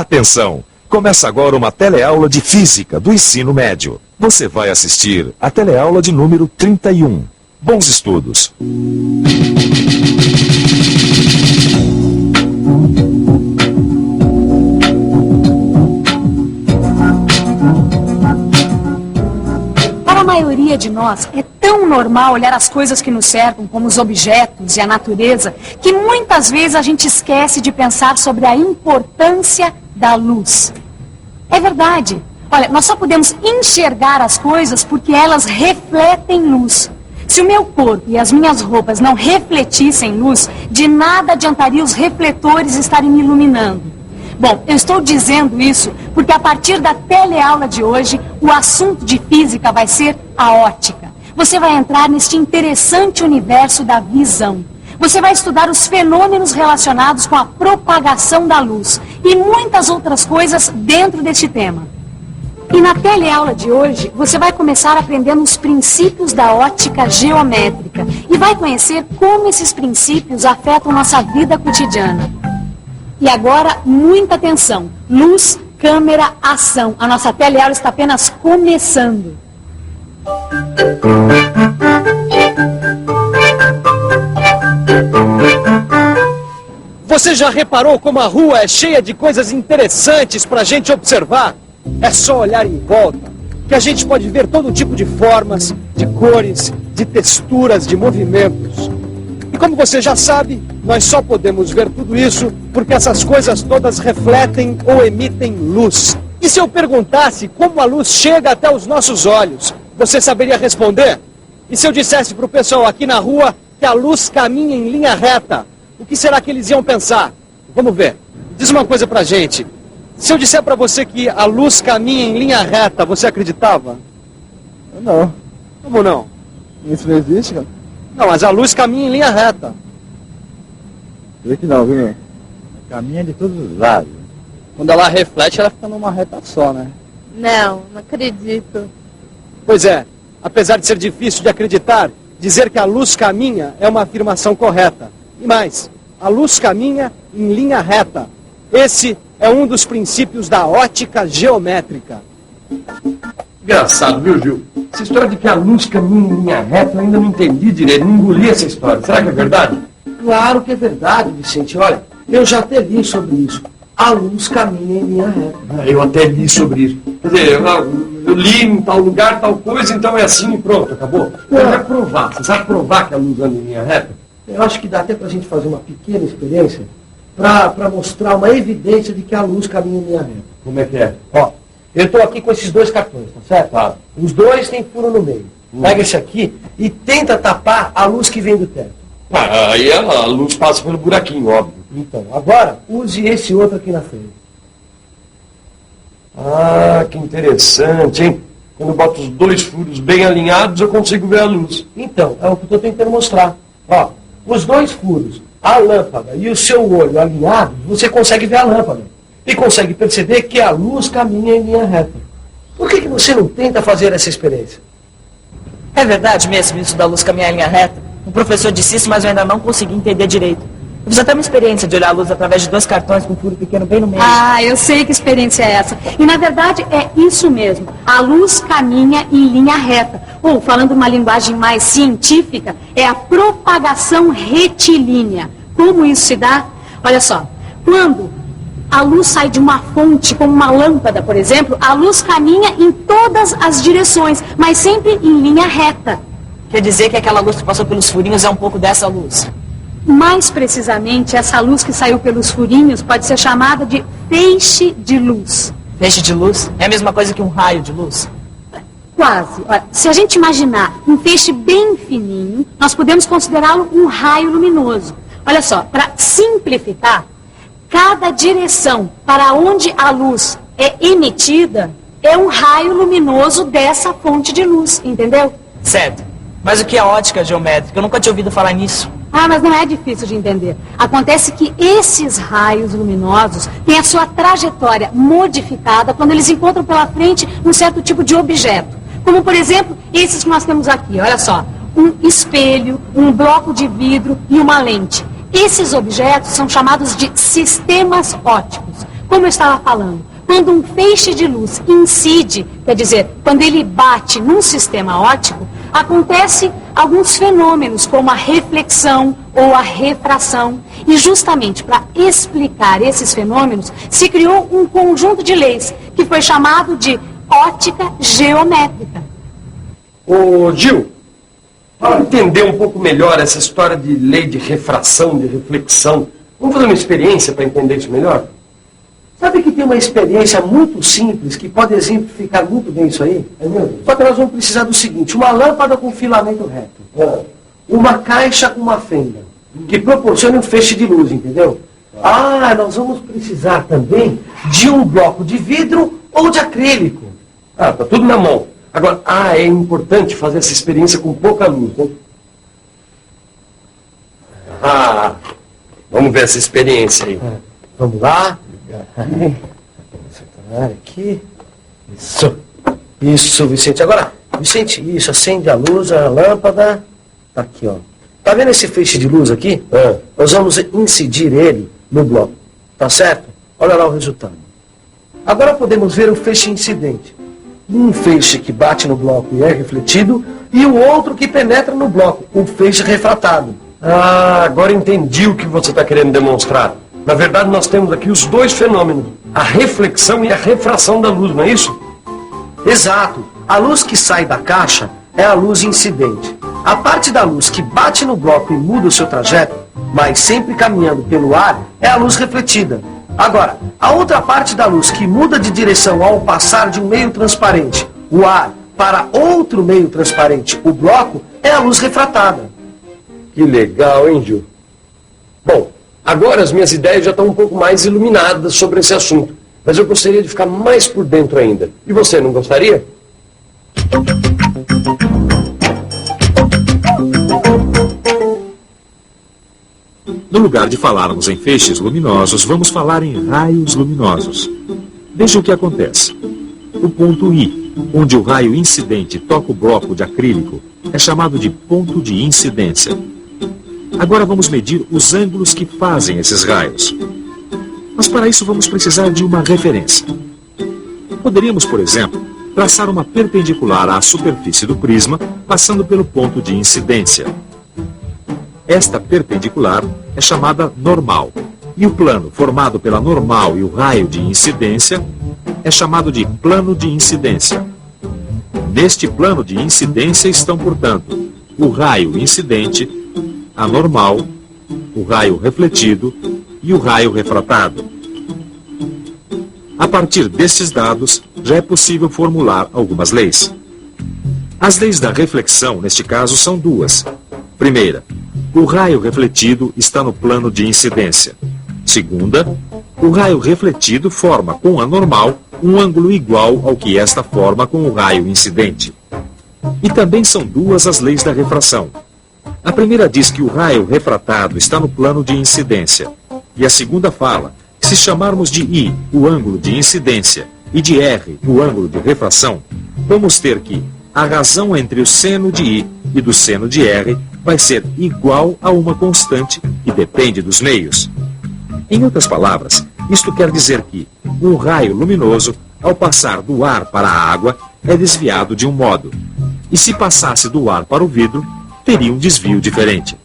Atenção! Começa agora uma teleaula de Física do ensino médio. Você vai assistir a teleaula de número 31. Bons estudos! Para a maioria de nós, é tão normal olhar as coisas que nos cercam, como os objetos e a natureza, que muitas vezes a gente esquece de pensar sobre a importância da luz. É verdade. Olha, nós só podemos enxergar as coisas porque elas refletem luz. Se o meu corpo e as minhas roupas não refletissem luz, de nada adiantaria os refletores estarem me iluminando. Bom, eu estou dizendo isso porque a partir da teleaula de hoje, o assunto de física vai ser a ótica. Você vai entrar neste interessante universo da visão. Você vai estudar os fenômenos relacionados com a propagação da luz e muitas outras coisas dentro deste tema. E na teleaula de hoje, você vai começar aprendendo os princípios da ótica geométrica e vai conhecer como esses princípios afetam nossa vida cotidiana. E agora, muita atenção. Luz, câmera, ação. A nossa teleaula está apenas começando. Você já reparou como a rua é cheia de coisas interessantes para a gente observar? É só olhar em volta que a gente pode ver todo tipo de formas, de cores, de texturas, de movimentos. E como você já sabe, nós só podemos ver tudo isso porque essas coisas todas refletem ou emitem luz. E se eu perguntasse como a luz chega até os nossos olhos, você saberia responder? E se eu dissesse para o pessoal aqui na rua que a luz caminha em linha reta, o que será que eles iam pensar? Vamos ver. Diz uma coisa pra gente. Se eu disser pra você que a luz caminha em linha reta, você acreditava? Não. Como não? Isso não existe, cara? Não, mas a luz caminha em linha reta. Vê que não, viu? Caminha de todos os lados. Quando ela reflete, ela fica numa reta só, né? Não acredito. Pois é, apesar de ser difícil de acreditar, dizer que a luz caminha é uma afirmação correta. E mais, a luz caminha em linha reta. Esse é um dos princípios da ótica geométrica. Engraçado, viu, Gil? Essa história de que a luz caminha em linha reta, eu ainda não entendi direito, não engoli essa história. Será que é verdade? Claro que é verdade, Vicente. Olha, eu já até li sobre isso. A luz caminha em linha reta. Eu até li sobre isso. Quer dizer, eu li em tal lugar, tal coisa, então é assim e pronto, acabou. Eu quero provar. Você sabe provar que a luz anda em linha reta? Eu acho que dá até pra gente fazer uma pequena experiência para mostrar uma evidência de que a luz caminha em linha reta. Como é que é? Ó, eu estou aqui com esses dois cartões, tá certo? Tá. Os dois têm furo no meio. Pega esse aqui e tenta tapar a luz que vem do teto. Aí a luz passa pelo buraquinho, óbvio. Então, agora, use esse outro aqui na frente. Ah, que interessante, hein? Quando eu boto os dois furos bem alinhados, eu consigo ver a luz. Então, é o que eu estou tentando mostrar. Ó, os dois furos, a lâmpada e o seu olho alinhados, você consegue ver a lâmpada. E consegue perceber que a luz caminha em linha reta. Por que você não tenta fazer essa experiência? É verdade mesmo isso da luz caminhar em linha reta? O professor disse isso, mas eu ainda não consegui entender direito. Eu fiz até uma experiência de olhar a luz através de dois cartões com um furo pequeno bem no meio. Ah, eu sei que experiência é essa. E na verdade é isso mesmo. A luz caminha em linha reta. Ou, falando uma linguagem mais científica, é a propagação retilínea. Como isso se dá? Olha só, quando a luz sai de uma fonte, como uma lâmpada, por exemplo, a luz caminha em todas as direções, mas sempre em linha reta. Quer dizer que aquela luz que passou pelos furinhos é um pouco dessa luz? Mais precisamente, essa luz que saiu pelos furinhos pode ser chamada de feixe de luz. Feixe de luz? É a mesma coisa que um raio de luz? Quase. Olha, se a gente imaginar um feixe bem fininho, nós podemos considerá-lo um raio luminoso. Olha só, para simplificar, cada direção para onde a luz é emitida é um raio luminoso dessa fonte de luz, entendeu? Certo. Mas o que é ótica geométrica? Eu nunca tinha ouvido falar nisso. Ah, mas não é difícil de entender. Acontece que esses raios luminosos têm a sua trajetória modificada quando eles encontram pela frente um certo tipo de objeto. Como, por exemplo, esses que nós temos aqui. Olha só, um espelho, um bloco de vidro e uma lente. Esses objetos são chamados de sistemas ópticos. Como eu estava falando, quando um feixe de luz incide, quer dizer, quando ele bate num sistema óptico, acontece alguns fenômenos, como a reflexão ou a refração. E justamente para explicar esses fenômenos, se criou um conjunto de leis, que foi chamado de ótica geométrica. Ô, Gil, para entender um pouco melhor essa história de lei de refração, de reflexão, vamos fazer uma experiência para entender isso melhor? Sabe que tem uma experiência muito simples que pode exemplificar muito bem isso aí? É mesmo? Só que nós vamos precisar do seguinte: uma lâmpada com filamento reto, uma caixa com uma fenda, que proporcione um feixe de luz, entendeu? Nós vamos precisar também de um bloco de vidro ou de acrílico. Tá tudo na mão. Agora, é importante fazer essa experiência com pouca luz, né? Vamos ver essa experiência aí. Vamos lá. Aqui. Isso, Vicente. Agora, Vicente, isso, acende a luz, a lâmpada. Tá aqui, ó. Tá vendo esse feixe de luz aqui? Nós vamos incidir ele no bloco. Tá certo? Olha lá o resultado. Agora podemos ver o feixe incidente. Um feixe que bate no bloco e é refletido, e o outro que penetra no bloco, o feixe refratado. Agora entendi o que você está querendo demonstrar. Na verdade, nós temos aqui os dois fenômenos, a reflexão e a refração da luz, não é isso? Exato. A luz que sai da caixa é a luz incidente. A parte da luz que bate no bloco e muda o seu trajeto, mas sempre caminhando pelo ar, é a luz refletida. Agora, a outra parte da luz que muda de direção ao passar de um meio transparente, o ar, para outro meio transparente, o bloco, é a luz refratada. Que legal, hein, Gil? Bom, agora as minhas ideias já estão um pouco mais iluminadas sobre esse assunto, mas eu gostaria de ficar mais por dentro ainda. E você, não gostaria? No lugar de falarmos em feixes luminosos, vamos falar em raios luminosos. Veja o que acontece. O ponto I, onde o raio incidente toca o bloco de acrílico, é chamado de ponto de incidência. Agora vamos medir os ângulos que fazem esses raios. Mas para isso vamos precisar de uma referência. Poderíamos, por exemplo, traçar uma perpendicular à superfície do prisma, passando pelo ponto de incidência. Esta perpendicular é chamada normal, e o plano formado pela normal e o raio de incidência é chamado de plano de incidência. Neste plano de incidência estão, portanto, o raio incidente, a normal, o raio refletido e o raio refratado. A partir destes dados, já é possível formular algumas leis. As leis da reflexão, neste caso, são duas. Primeira, o raio refletido está no plano de incidência. Segunda, o raio refletido forma com a normal um ângulo igual ao que esta forma com o raio incidente. E também são duas as leis da refração. A primeira diz que o raio refratado está no plano de incidência. E a segunda fala que se chamarmos de I, o ângulo de incidência, e de R, o ângulo de refração, vamos ter que a razão entre o seno de I e do seno de R vai ser igual a uma constante que depende dos meios. Em outras palavras, isto quer dizer que um raio luminoso, ao passar do ar para a água, é desviado de um modo. E se passasse do ar para o vidro, teria um desvio diferente.